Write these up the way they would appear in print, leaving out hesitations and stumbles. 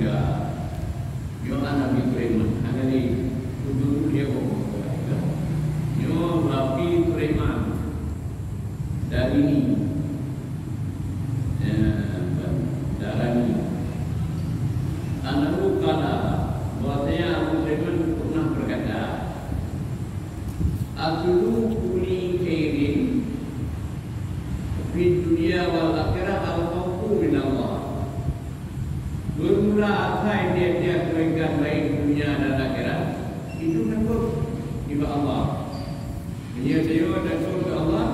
dia yo anak preman ada ni dulu dia ngomong yo api preman dari ni darah ni anak kala bahwasanya Abu Preman pernah berkata Asulu kuli khairin fi dunia wal akhirah al-khawfu min Allah. Bermula asal dia kebaikan baik dunia dan akhirat itu takut kepada Allah. Dia takut kepada Allah.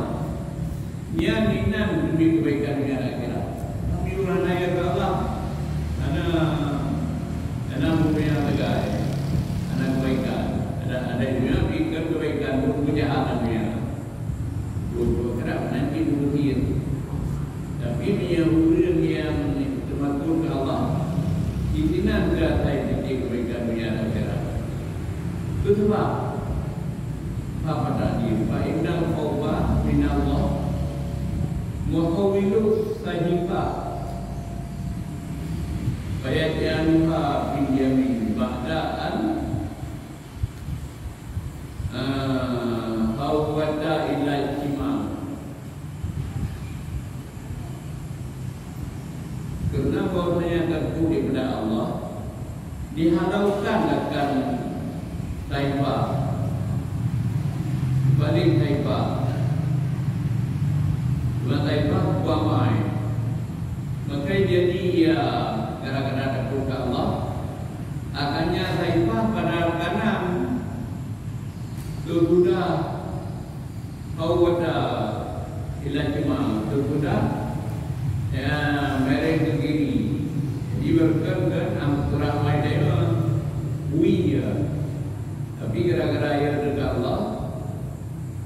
Dia ninam demi kebaikan dunia dan akhirat. Tapi orang ayat kepada Allah ana mempunyai tegak ana kebaikan ada dunia pikir kebaikan bukan kejahatan dunia. Dua kerap nanti berhenti. Tapi menyahuri yang termasuk ke Allah. Di sini ada saya titik kebaikan dunia dan akhirat. Itu sebab apa tadi? Fa'inal khawbah min Allah muhawilu sahifah fayatyanuha bin yamin ba'da'an hawwata ila ijtimam. Kerana bahawasanya takut kepada Allah dihalaukan akan taifah balik taifah dua taifah buamai maka jadi ya gara-gara takut ke Allah akannya taifah pada kanan tergoda hawwata ila ijtimam tergoda ya mereka ke kiri diberkan antara ramai dia ya tapi gara-gara ia dekat Allah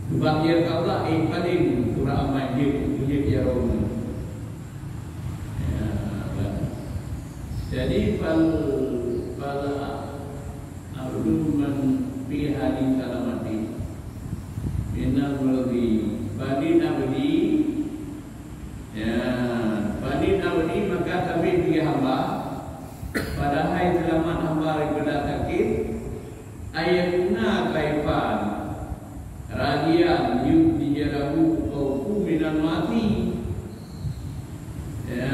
sebab ia ke Allah paling surah ramai dia punya dia rohnya jadi pada aluman fi hadis salamati minal mulki badin abdi ya badin abdi maka kami bagi hamba pada hai selamat hamba daripada sakit ayatuna kaifan radian yudjarahu qawfu minal mati ya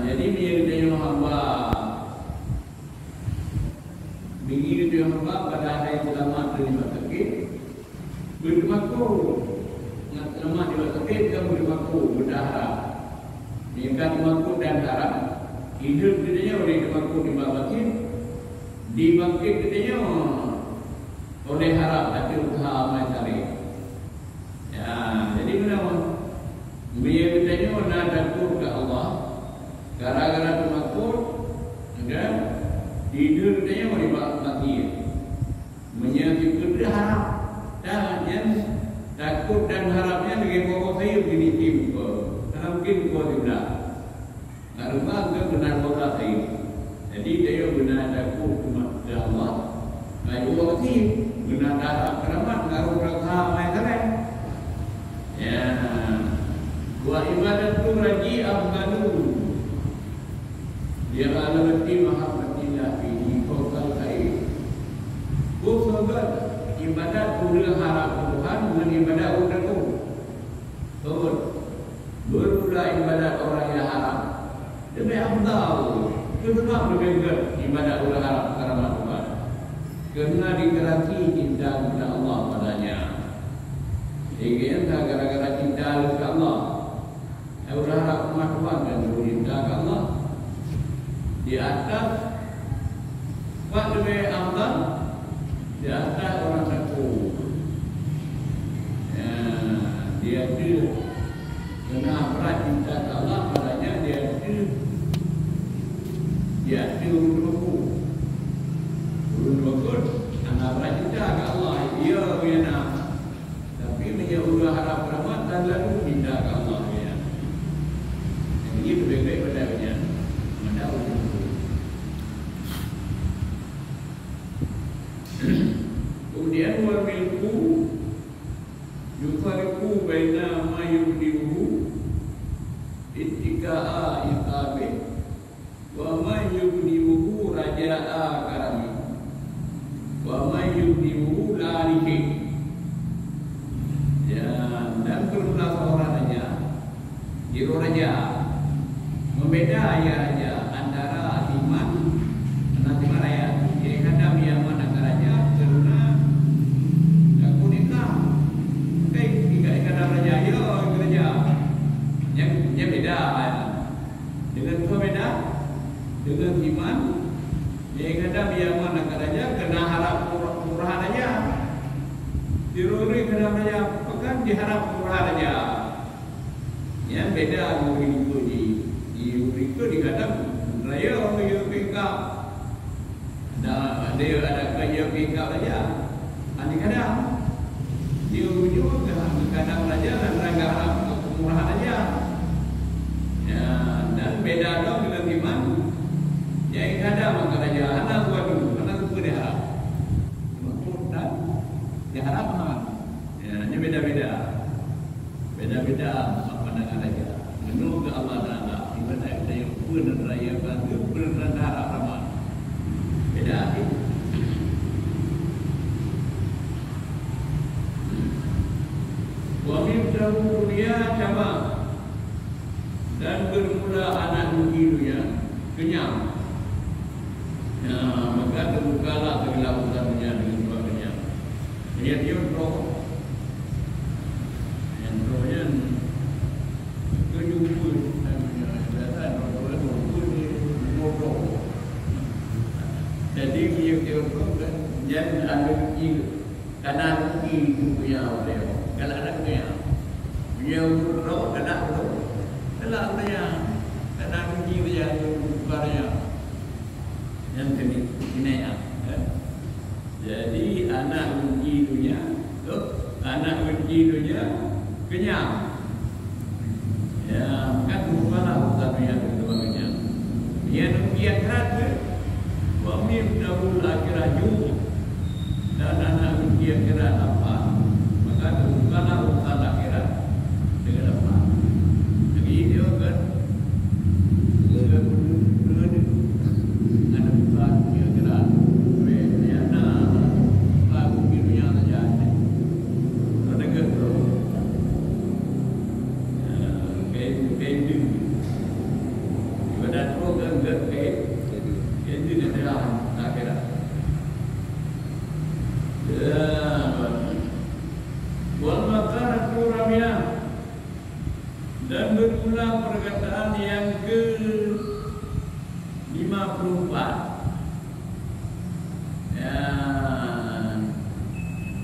jadi menjadi hamba begini dia hamba pada hai selamat daripada sakit bermakna selamat daripada sakit kamu bermakna berharap mereka bermakna dan harap hidup katanya oleh bermakna dibangkit dibangkit katanya oleh harap hati usaha amal tarik ya jadi kenapa dia katanya nak takut ke Allah gara-gara bermakna dan hidup katanya oleh mati menyakit harap dan yang takut dan harapnya dengan bawa saya begini tim karena mungkin kau tidak karena dia benar bawa saya jadi dia benar takut kepada Allah baik bawa tim benar harap keramat ngaruh rasa mai sangat ya wa ibadat tu raji afdalu dia alati mahabbatillah fihi fawqal khair sahabat ibadat pula harap Tuhan dengan ibadat orang tu betul bermula ibadat orang yang harap lebih afdal kenapa berbeza ibadat orang harap kerana Tuhan kerana dikeraki cinta kepada Allah padanya sehingga gara-gara cinta kepada Allah orang harap rumah Tuhan dan cinta kepada Allah di atas what lebih afdal di atas orang takut dia tu kena berat cinta Allah padanya dia urut bagus anak berat cinta ke Allah dia punya tapi dia udah harap rahmat dan lalu cinta ke Allah ya ini lebih-lebih padanya mendapat kemudian wal milku yufariqu baina ma yubdihu ittiqa'a iqabi wa ma yubdihu ja'a kami wa may yudhibu la lihi. Ya, dan berulah seorang raja, jiro raja membeda ya raja antara iman nanti maraya. Jadi kadang yang mana raja karena aku nikah, kadang raja yo raja yang beda dengan berbeda dengan iman. Jadi kadang yang mana raja kena harap murah raja, diruri kena raja pekan diharap murah raja. Yang beda itu itu dikadang raya orang yang pingkap. Nah, dia ada kaya pingkap raja. Kadang dia juga kadang raja dan raga harap murah raja. Ya, dan beda dong dengan iman. Yang kadang maka raja anak waduh, anak itu dia harap. Dan dia harap mana? Ya, ini beda-beda. Beda-beda pandangan raja. Menurut Allah Taala ibadah kita yang benar raya bantu benar harap ramah. Beda itu. Wa min dunia sama dan bermula anak dunia kenyang. Ya, maka terbukalah kegelapannya dengan sebagainya. Dia roh. Yang rohnya kejupun dan datang roh ni bodoh. Jadi dia roh kan jangan ada kanan itu punya dia. Kalau anaknya dia roh kanan roh. Kalau anaknya kanan dia bukannya yang ini ya. Jadi anak ujinya, anak ujinya kenyang. Ya, kan bukanlah urusan yang sebagainya. Yang ujian hati, wa min dahul akhirah juga. Dan anak ujian akhirat apa? Maka bukanlah urusan akhirat dengan apa? Jadi dia kan dan berulang perkataan yang ke-54.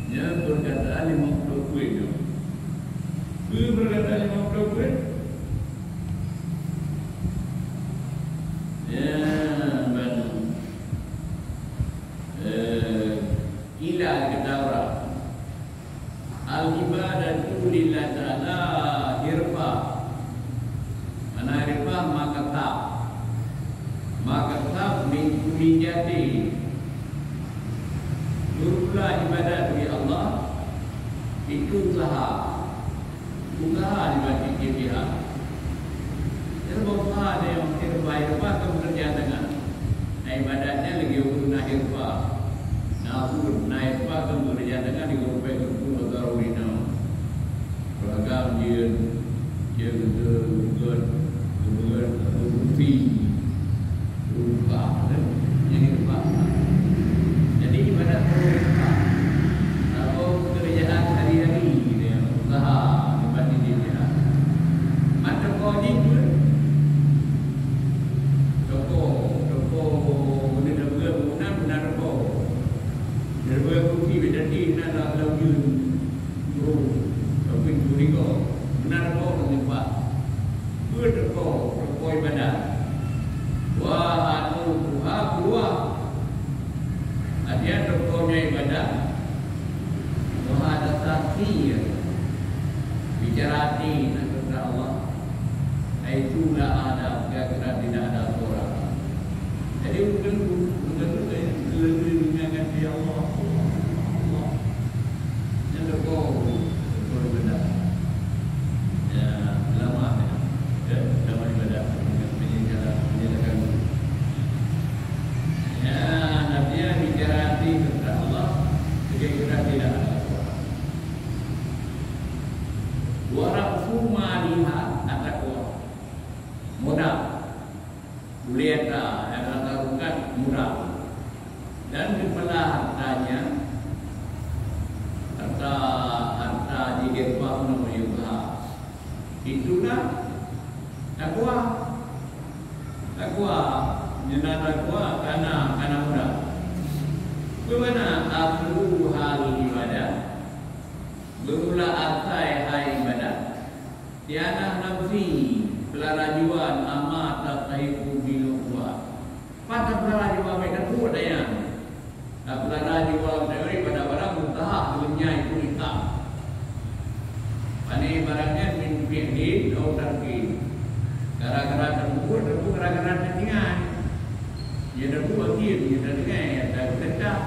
Ya, perkataan 50 itu. Perkataan 50. Ya, benar. Ila ketawra. Al-ibadatu lillah ta'ala hirfah. Mana hirfah maka tak min jadi. Berulah ibadat bagi Allah itu usaha dibagi dia. Jadi usaha dia yang hirfah bekerja dengan ibadatnya lagi guna hirfah. Naik pak bekerja dengan di grup Tarawihna. Beragam dia betul bukti rupa yang rupa. Jadi ibadat rupa atau pekerjaan hari-hari dia usaha dibagi dia. Macam kau ni pun toko benar kau. Dari bukti berjadi nak lalu tapi curi kau benar kau menyebab berkau ibadat kuleta yang katakan murah. Dan kepala hartanya, harta digepa namanya usaha. Itulah takwa. Takwa, jenah takwa karena murah. Bagaimana aklu hal ibadah? Bermula atai hai ibadah. Tiada nafsi pelarajuan amat tahiku biluwa. Pada pelarajuan mereka tu ada yang pelarajuan daripada barang mutahak dunia itu hitam. Pani barangnya mimpi di atau tarki. Gara-gara terbuat, gara-gara tertinggal. Dia terbuat dia tertinggal, dia terletak.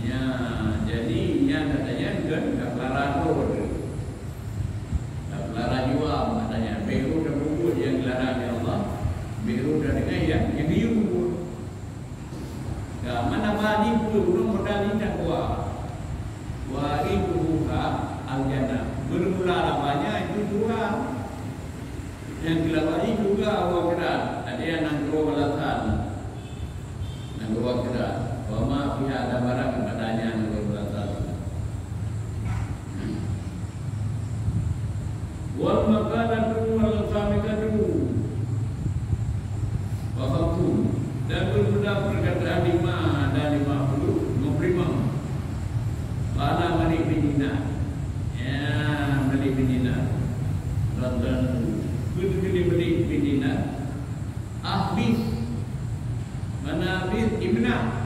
Ya, jadi yang katanya kan pelarajuan. Pelarajuan katanya beru terbuat yang dilarang Allah. Beru tertinggal yang diukur. Mana bani pun belum modal takwa. Wa ibuha al-jannah. Bermula namanya itu dua. Yang dilawari juga awak kerat. Ada yang nangkro balasan. Nangkro kerat. Wama pihak ada barang kepadanya nangkro balasan. Wal makanatu wal samikatu. Wafatu. Dan bermudah perkataan 5 dan 50 pada mari pinina. Ya, mari pinina. Dan kudu beli pinina. Ahbis. Mana habis ibna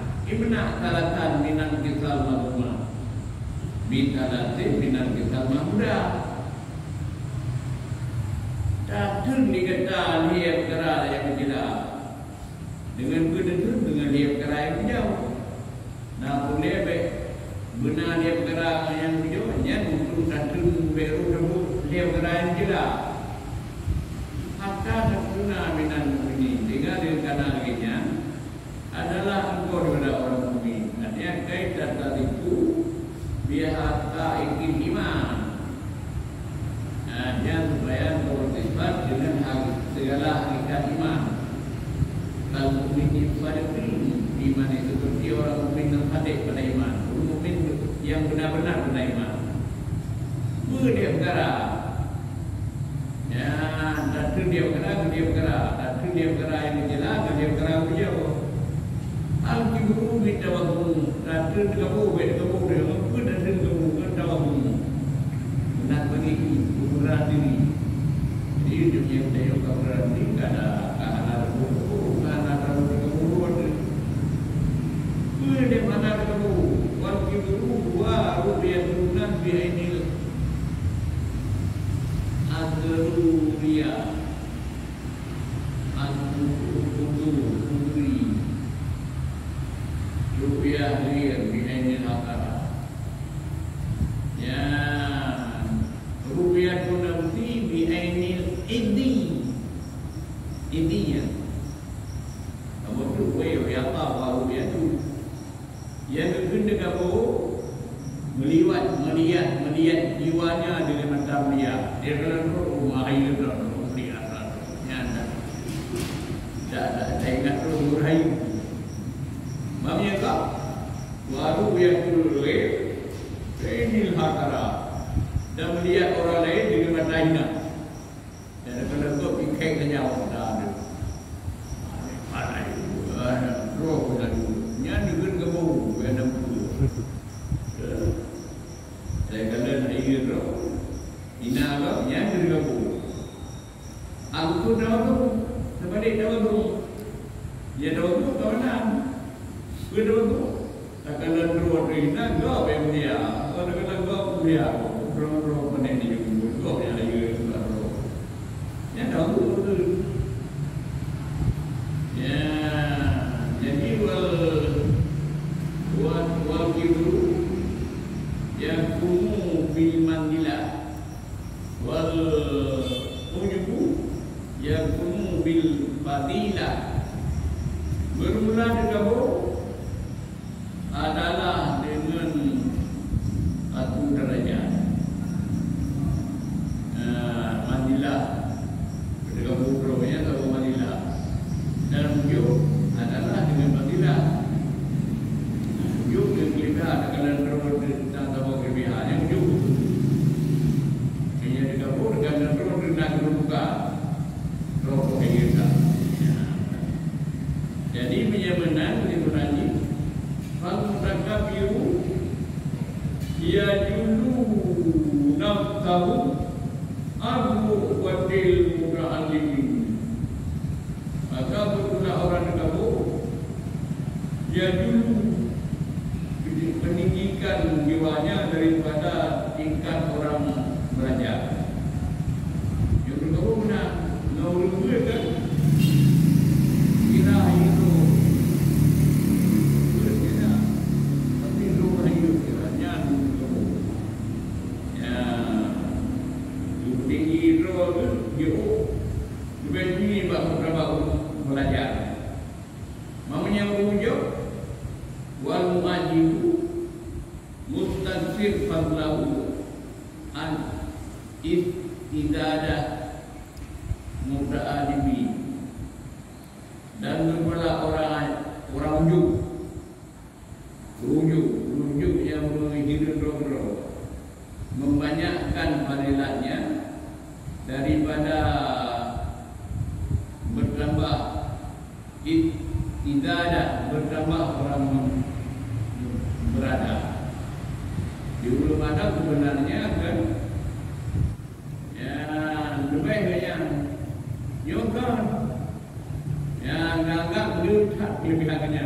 talatan minan kisal maduma. Bitalatin minan kisal mahmuda. Datun dikata lihat kerana yang berjelas. Dengan berdentun dengan dia perkara yang jauh. Nah boleh baik benar dia perkara yang jauh. Yang untuk datun beru debut dia perkara yang jelas. Hatta terkuna minan ini dengan dia kanalnya adalah engkau daripada orang mukmin. Artinya kaitan tadiku biar hatta ikin iman. Yang supaya berisbat dengan segala hakikat iman. Kalau mukmin pada iman itu seperti orang mukmin yang hadir pada iman. Orang mukmin yang benar-benar pada iman. Dia perkara. Ya, dan dia perkara yang jelas, dia perkara jauh. Al-kibru bitawahum, dan kamu dia mampu dan kamu bertawahum. Benar begitu, berat diri. Jadi dunia budaya keberat diri ada kahanan buku. Dia mana kamu? Wal kibru wa ru'yatun bi ainil adruria al-quduri ru'yah bi ainil akara. Ya, ru'yatun nafsi bi ainil idiya. Kamu tu ya apa ru'yah tu? Yang kena kamu melihat jiwanya dengan mata melihat. Dia kalau rumah air tu melihat nyata. Tak ingat tu murahi. Mamnya kau baru yang dulu ini hakara dan melihat orang lain dengan mata hina. Dan kalau kau fikir saja orang dah ada roh dan yang juga kamu ada saya kata air roh ina roh yang juga kamu aku tahu tu sebalik tahu tu dia tahu tu kawanan aku tahu tu tak kena roh ina kau yang dia kalau kena kau dia roh mana dia kau yang air roh yang tahu tu ya. Jadi wal kibru yakumu bil mandilah wal ujubu yakumu bil fadilah. Bermula dengan adalah dengan satu derajat. Mandilah dengan bukunya atau mandilah tahu Abu wadil muta'allimin. Maka berulah orang kamu dia dulu meninggikan jiwanya daripada tingkat orang belajar. Yang berkata benar, nauru kan kira itu berbeda, tapi rumah itu kiranya dulu ya tinggi itu dia lebih berapa belajar. Mamanya wujud wal mu'ajibu mustaghfir fadlahu an istidadah muta'alibi. Dan bermula orang unjuk yang menghidupkan membanyakkan fadilatnya daripada bertambah istidadah, bertambah orang berada. Di belum ada sebenarnya kan ya lebih yang nyokar yang agak berlebihan kelebihannya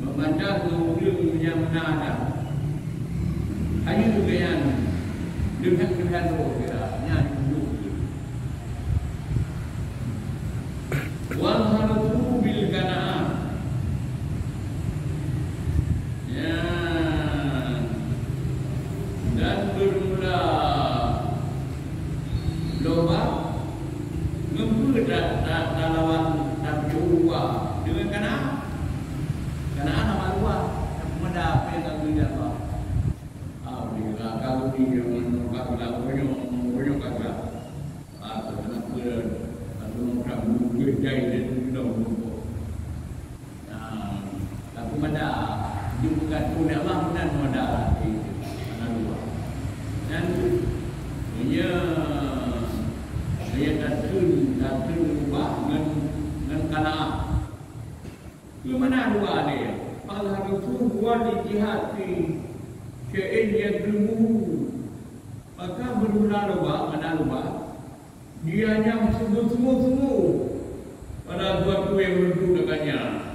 membaca seluruh yang ada hanya juga yang kelebihan roh kiranya dulu wal harufu bil kana'ah ya dan bermula lomba membuat lawan dan jua dengan karena nama luar kepada apa yang dia apa bila kalau dia menukar lalu banyak kata atau kenapa atau nak berjaya dan dulu tapi pada juga tu dah lama dan ada itu anak luar dan punya saya datun ubah dengan kana'ah. Ke mana dua dia? Al-Harufu wal jihati syai'in yadrumu. Maka berulah lubah, mana lubah? Dia yang sungguh-sungguh pada suatu yang beruntung dengannya.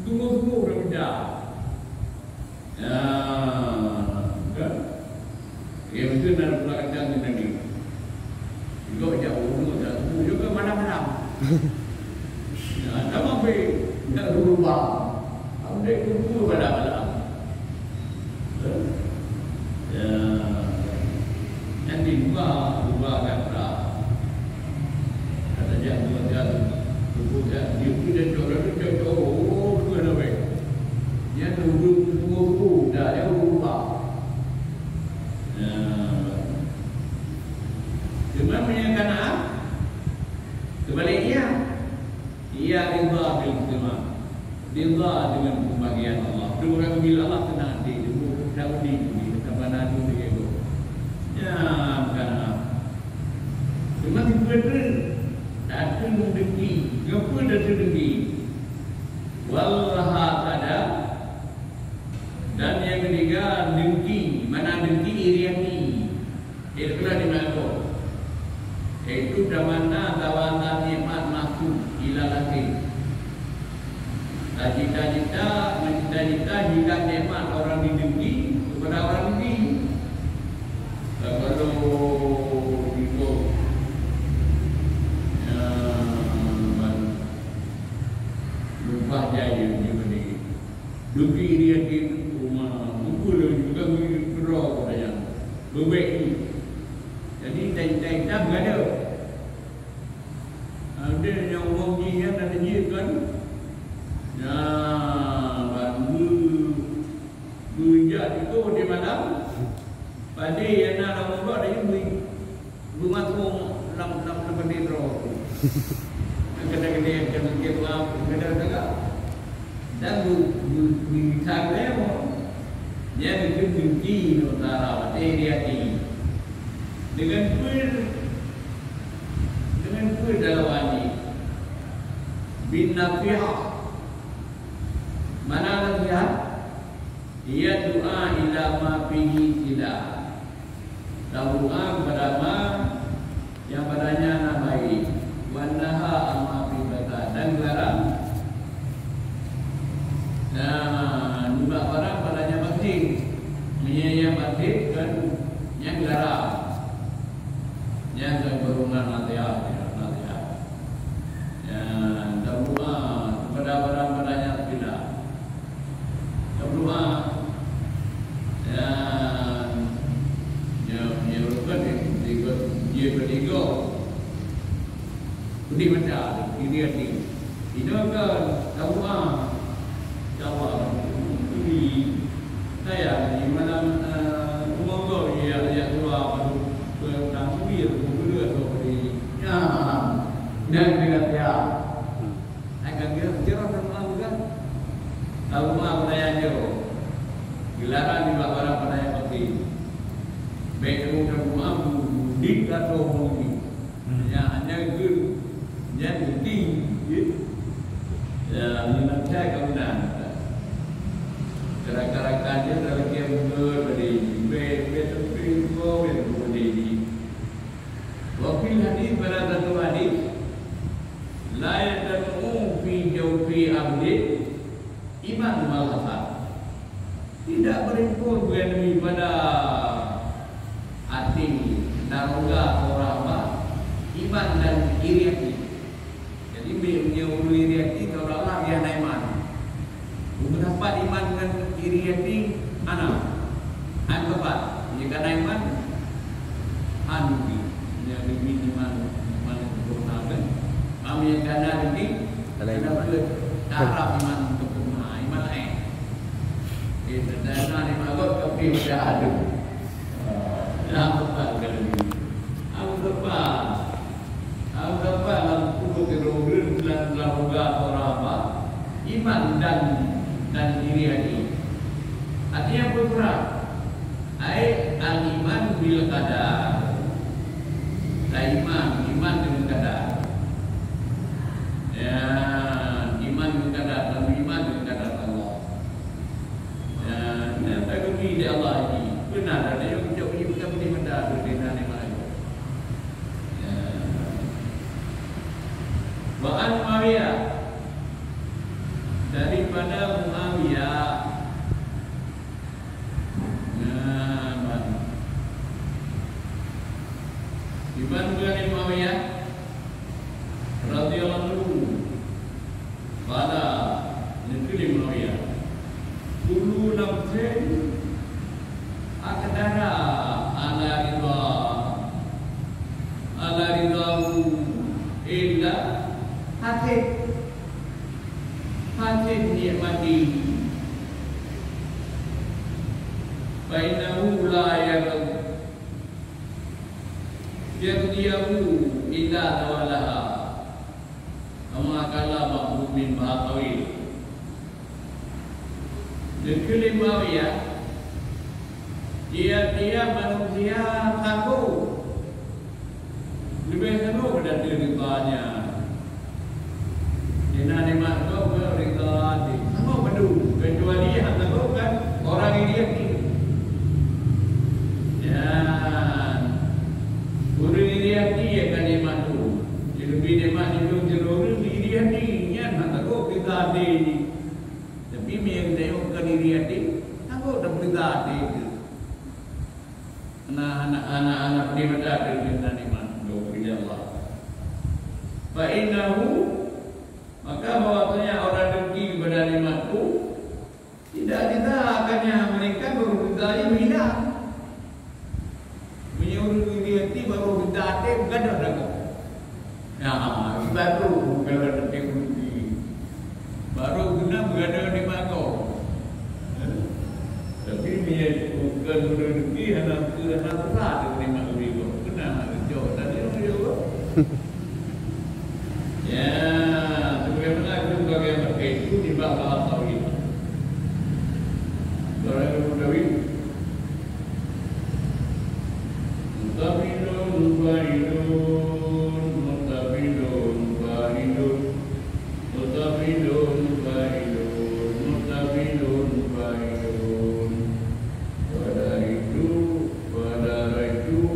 Sungguh-sungguh berbeda. Ya, kan? Ya, betul dalam pelaksanaan ini. Juga jauh, juga mana-mana. Ya, tak mampu nak berubah. Apa dia kumpul pada ya, nanti berubah kata. Kata jangan berubah. Dia sudah coba oh, bukan apa. Dia tunggu dah dia berubah. Cuma menyatakan sebaliknya ia ridha bil istimewa, ridha dengan pembagian Allah. Dua bila Allah tenang di dalam di kebenaran itu ego. Ya bukan. Cuma diberi datang mendengki, ngapa datang dengki? Wallaha tada dan yang ketiga dengki, mana dengki iriani. Itulah di mana itu damana tawanan nikmat masuk ila lagi. Cita-cita jika nikmat orang didengki kepada orang ini. Kalau itu lupa jaya begini. Dengki dia di rumah, mukul juga berdoa kepada berbaik. Jadi cita-cita berada. Ada yang umum jian ada jian kan? Ya, bantu bujat itu di mana? Pada yang nak orang ada yang rumah tu lam bendera. Kadang-kadang kita kadang-kadang dan di sana dia itu benci utara dia ini dengan kuil dalam wajib bin nafiah. Mana nafiah? Ia doa ila ma fihi sila. dan doa kepada ma yang padanya namai wanaha amma pribata dan larang. Nah, dua orang padanya batin, menyayang batin dan yang larang, yang berhubungan nasihat. Dan doa kepada orang padanya tidak. Doa dan dia bertiga budi baca dia ni ini kan doa jawab ini saya di mana umur ya doa baru tampil berdua seperti dan dengan dia akan kira doa juga doa padanya jo gelaran di bawah padanya pasti baik doa di atau mungkin ya hanya itu yang penting ya menanti kemudian gerak-gerakannya dalam yang berbeda betul wakil hadis pada satu hadis la yad'u fi jawfi abdi iman wal hasad tidak berhimpun demi pada hati naroga orang iman dan iri hati. Jadi menyuruh iri hati kalau Allah dia iman. Mendapat iman dan iri hati anak. Angkat jika iman anuki yang lebih iman sempurnakan. Kami yang kena lagi dapat darah iman sempurna iman lain. Kita dah ni magot kami dah ada. Dah apa kali? Apa dalam kubu kerohun dan lamuga orang iman dan diri hati. Artinya putra, al iman bil qadar. Iman dengan qadar. Ya, iman dengan qadar dan iman dengan qadar Allah. Ya, ini bagi Allah ini benar ada yang menjadi bukan benar berbeda dengan Wa'an Muawiyah daripada Muawiyah Iban dari Muawiyah radhiyallahu anhu pada negeri Muawiyah dulu nafsin akadara ala ridhahu illa hati nikmati bainahu la yardiyahu illa tawalaha kama kala ma'mumin ba'atawil Dikuli Muawiyah dia manusia takut lebih senang pada ridhanya. Jika nikmat kau berita di, kamu padu kecuali yang takut kan orang ini ni. Ya, guru dia ni akan nikmat tu. Lebih nikmat itu jalur dia ni yang takut berita di. Tapi yang tengok ke diri hati, takut dah berita di. Anak-anak beribadah dengan nikmat kepada Allah. Fa'innahu maka bahwasanya orang dengki kepada nikmatku tidak akannya mereka berbudaya hilang. Menyuruh diri hati baru berdate bergadah dah. Ya, baru kalau ada teknologi baru guna bergadah di mako. Tapi dia bukan rezeki anak besar dengan nikmat beliau. Kena jauh dari dia. Ya, sebagaimana itu bagaimana itu di bawah tauhid. Orang tauhid. Mutafidun baridun, mutafidun baridun, mutafidun baridun, mutafidun baridun. Pada itu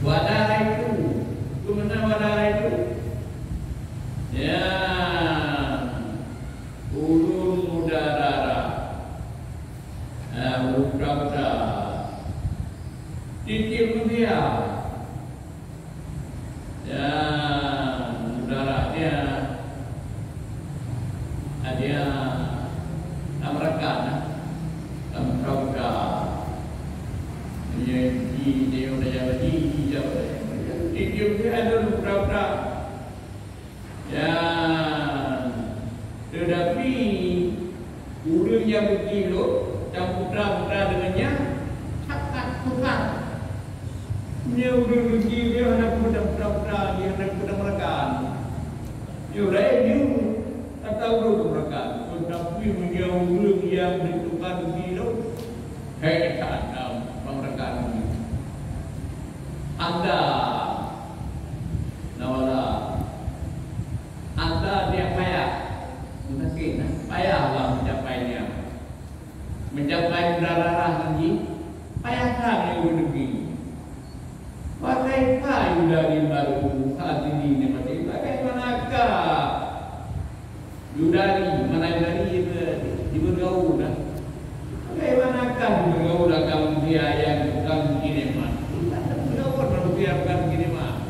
Wadara itu mana wadara itu? Ya, ulun udara, buka-buka, titik dia, ya udaranya ada amrakan, amrakan, dia udah jadi titik dia ada buka-buka. Ya, tetapi urang yang berkilo dan putra-putra dengannya sangat kurang. Dia urang berkilo dia anak putra-putra dia anak putra mereka. Dia dia tak tahu mereka. Tetapi dia urang yang bertukar berkilo hebat mereka ini. Anda Anda dia payah, mungkin payahlah mencapainya, mencapai darah lagi, payahkan yang begini. Pakai kayu dari baru saat ini mati. Bagaimanakah Yudari mana dari di bergaul? Bagaimanakah bergaul kalau dia yang bukan begini mah? Bergaul kalau dia bukan begini mah,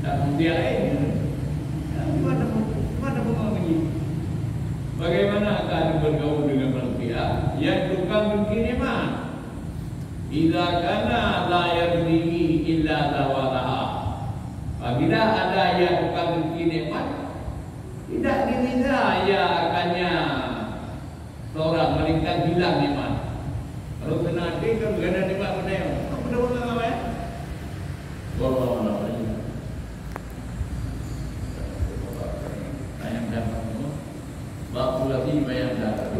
dan dia ini. Bagaimana akan bergaul dengan manusia yang tukang begini mah? Idza kana la yardihi illa tawalaha. Apabila ada yang tukang begini mah, tidak diridha ya akannya seorang malaikat bilang nikmat. Kalau kena kan kena nikmat mana? Benar-benar apa ya? Wallahu a'lam. Bayang dapat, bapak lagi bayang dapat.